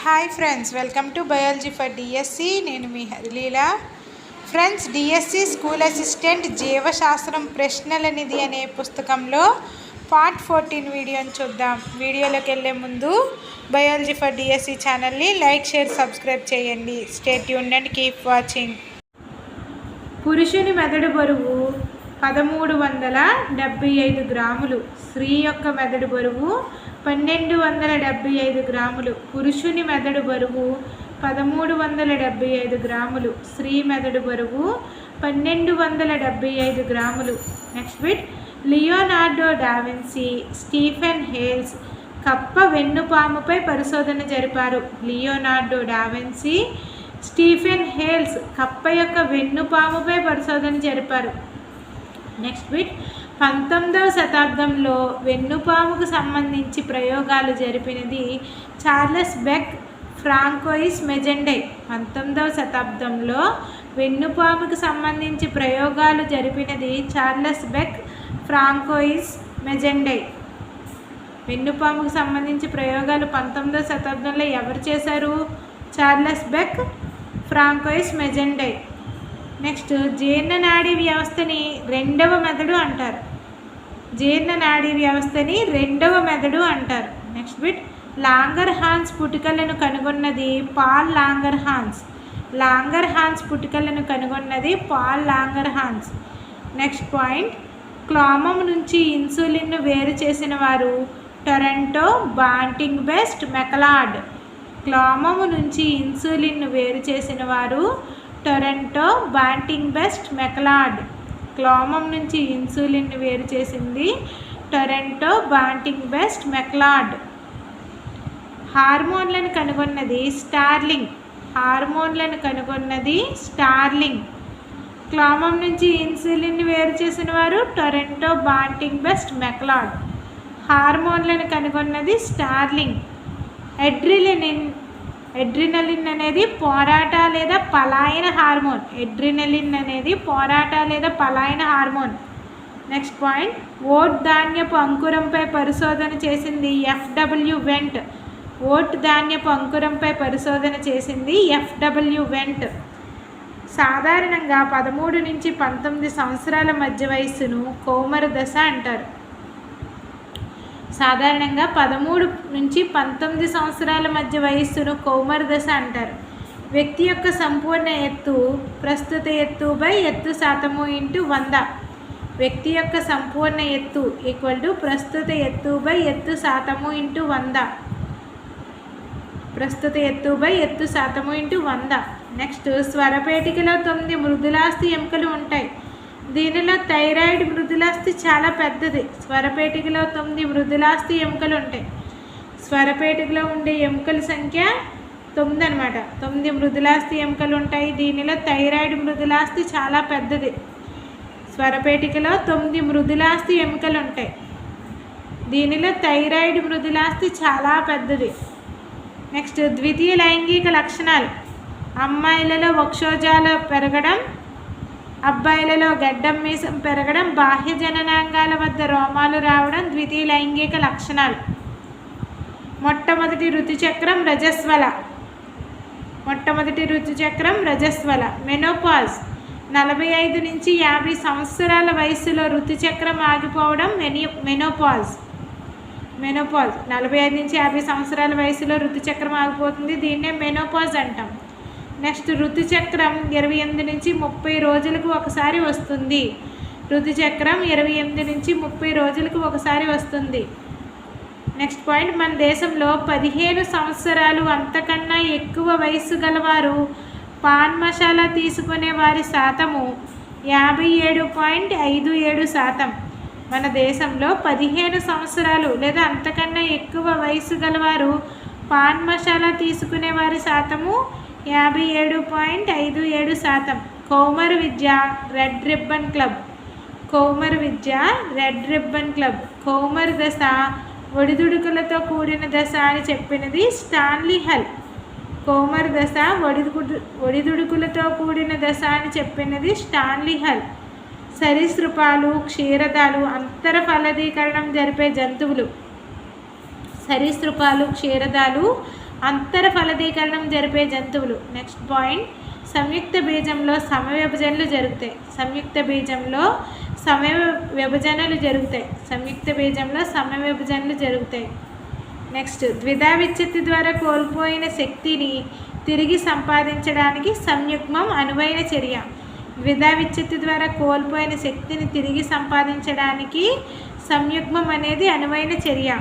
Hi friends, welcome to biology for DSC. నేను మీ Harileela. Friends, DSC school assistant జీవశాస్త్రం ప్రశ్నల నిధి అనే పుస్తకంలో పార్ట్ 14 వీడియోని చూద్దాం. వీడియోలోకి వెళ్ళే ముందు బయాలజీ ఫర్ డిఎస్సి ఛానల్ని లైక్, షేర్, సబ్స్క్రైబ్ చేయండి. Stay tuned and keep watching. పురుషుని మెదడు బరువు 1375 గ్రాములు. స్త్రీ యొక్క మెదడు బరువు 1275 గ్రాములు. పురుషుని మెదడు బరువు 1375 గ్రాములు. స్త్రీ మెదడు బరువు 1275 గ్రాములు. Next bit. Leonardo DaVinci, Stephen Hales కప్ప వెన్నుపాముపై పరిశోధన జరిపారు. లియోనార్డో డావిన్సీ, స్టీఫెన్ హేల్స్ కప్ప యొక్క వెన్నుపాముపై పరిశోధన జరిపారు. Next bit. 19వ శతాబ్దంలో వెన్నుపాముకు సంబంధించి ప్రయోగాలు జరిపినది చార్లెస్ బెక్, ఫ్రాంకోయిస్ మెజెండై. 19వ శతాబ్దంలో వెన్నుపాముకు సంబంధించి ప్రయోగాలు జరిపినది చార్లెస్ బెక్, ఫ్రాంకోయిస్ మెజెండై. వెన్నుపాముకు సంబంధించి ప్రయోగాలు 19వ శతాబ్దంలో ఎవరు చేశారు? Charles Beck, Francois Magendie. Next. జీర్ణనాడీ వ్యవస్థని రెండవ మెదడు అంటారు. జీర్ణనాడీ వ్యవస్థని రెండవ మెదడు అంటారు. Next bit. లాంగర్ హాన్స్ పుటికలను కనుగొన్నది Paul Langerhans. Langerhans పుటికలను కనుగొన్నది Paul Langerhans. Next point. క్లోమం నుంచి ఇన్సులిన్ను వేరు చేసిన వారు టొరంటో, బాంటింగ్ బెస్ట్, మెక్లాడ్. క్లోమము నుంచి ఇన్సులిన్ను వేరు చేసిన వారు టొరంటో, బాంటింగ్ బెస్ట్, మెక్లాడ్. క్లోమం నుంచి ఇన్సులిన్ వేరు చేసింది టొరంటో, బాంటింగ్ బెస్ట్, మెక్లాడ్. హార్మోన్లను కనుగొన్నది స్టార్లింగ్. హార్మోన్లను కనుగొన్నది స్టార్లింగ్. క్లోమం నుంచి ఇన్సులిన్ వేరు చేసిన వారు టొరంటో, బాంటింగ్ బెస్ట్, మెక్లాడ్. హార్మోన్లను కనుగొన్నది స్టార్లింగ్. ఎడ్రినలిన్ అనేది పోరాట లేదా పలాయన హార్మోన్. ఎడ్రినలిన్ అనేది పోరాట లేదా పలాయన హార్మోన్. Next point. ఓట్ ధాన్యపు అంకురంపై పరిశోధన చేసింది ఎఫ్డబ్ల్యూ వెంట్. ఓట్ ధాన్యపు అంకురంపై పరిశోధన చేసింది ఎఫ్డబ్ల్యూ వెంట్. సాధారణంగా 13 నుంచి 19 సంవత్సరాల మధ్య వయస్సును కౌమార దశ అంటారు. సాధారణంగా 13 నుంచి 19 సంవత్సరాల మధ్య వయస్సును కౌమార దశ అంటారు. వ్యక్తి యొక్క సంపూర్ణ ఎత్తు ప్రస్తుత ఎత్తు బై ఎత్తు శాతము ఇంటూ 100. వ్యక్తి యొక్క సంపూర్ణ ఎత్తు ఈక్వల్ టు ప్రస్తుత ఎత్తు బై ఎత్తు శాతము ఇంటూ 100. ప్రస్తుత ఎత్తు బై ఎత్తు శాతము ఇంటూ 100. నెక్స్ట్. స్వరపేటికలో 9 మృదులాస్థి ఎముకలు ఉంటాయి. దీనిలో థైరాయిడ్ మృదులాస్థి చాలా పెద్దది. స్వరపేటికలో 9 మృదులాస్థి ఎముకలు ఉంటాయి. స్వరపేటికలో ఉండే ఎముకల సంఖ్య 9 అన్నమాట. 9 మృదులాస్థి ఎముకలు ఉంటాయి. దీనిలో థైరాయిడ్ మృదులాస్థి చాలా పెద్దది. స్వరపేటికలో 9 మృదులాస్థి ఎముకలు ఉంటాయి. దీనిలో థైరాయిడ్ మృదులాస్థి చాలా పెద్దది. నెక్స్ట్. ద్వితీయ లైంగిక లక్షణాలు. అమ్మాయిలలో వక్షోజాల పెరగడం, అబ్బాయిలలో గడ్డం మీసం పెరగడం, బాహ్య జననాంగాల వద్ద రోమాలు రావడం ద్వితీయ లైంగిక లక్షణాలు. మొట్టమొదటి ఋతుచక్రం రజస్వల. మొట్టమొదటి ఋతుచక్రం రజస్వల. మెనోపాజ్. 45 నుంచి 50 సంవత్సరాల వయసులో ఋతుచక్రం ఆగిపోవడం మెనోపాజ్. 45 నుంచి 50 సంవత్సరాల వయసులో ఋతుచక్రం ఆగిపోతుంది. దీన్నే మెనోపాజ్ అంటాం. నెక్స్ట్. ఋతుచక్రం 28 నుంచి 30 రోజులకు ఒకసారి వస్తుంది. ఋతుచక్రం 28 నుంచి 30 రోజులకు ఒకసారి వస్తుంది. Next point. మన దేశంలో 15 సంవత్సరాలు అంతకన్నా ఎక్కువ వయసు గలవారు పాన్ మసాలా తీసుకునే వారి శాతము 57.57%. మన దేశంలో 15 సంవత్సరాలు లేదా అంతకన్నా ఎక్కువ వయసు గలవారు పాన్ మసాలా తీసుకునే వారి శాతము 57.57%. కౌమార విద్య రెడ్ రిబ్బన్ క్లబ్. కౌమార విద్య రెడ్ రిబ్బన్ క్లబ్. కౌమార దశ ఒడిదుడుకులతో కూడిన దశ అని చెప్పినది స్టాన్లీ హల్. కౌమార దశ ఒడిదుడుకులతో కూడిన దశ అని చెప్పినది స్టాన్లీ హల్. సరీసృపాలు, క్షీరదాలు అంతర ఫలదీకరణం జరిపే జంతువులు. సరీసృపాలు, క్షీరదాలు అంతర ఫలదీకరణం జరిపే జంతువులు. నెక్స్ట్ పాయింట్, సంయుక్త బీజంలో సమవిభజనలు జరుగుతాయి. సంయుక్త బీజంలో సమవిభజనలు జరుగుతాయి. సంయుక్త బీజంలో సమవిభజనలు జరుగుతాయి. నెక్స్ట్, ద్విధా విచ్ఛత్తి ద్వారా కోల్పోయిన శక్తిని తిరిగి సంపాదించడానికి సంయుగ్మం అనువైన చర్య. ద్విధా విచ్ఛత్తి ద్వారా కోల్పోయిన శక్తిని తిరిగి సంపాదించడానికి సంయుగ్మం అనేది అనువైన చర్య.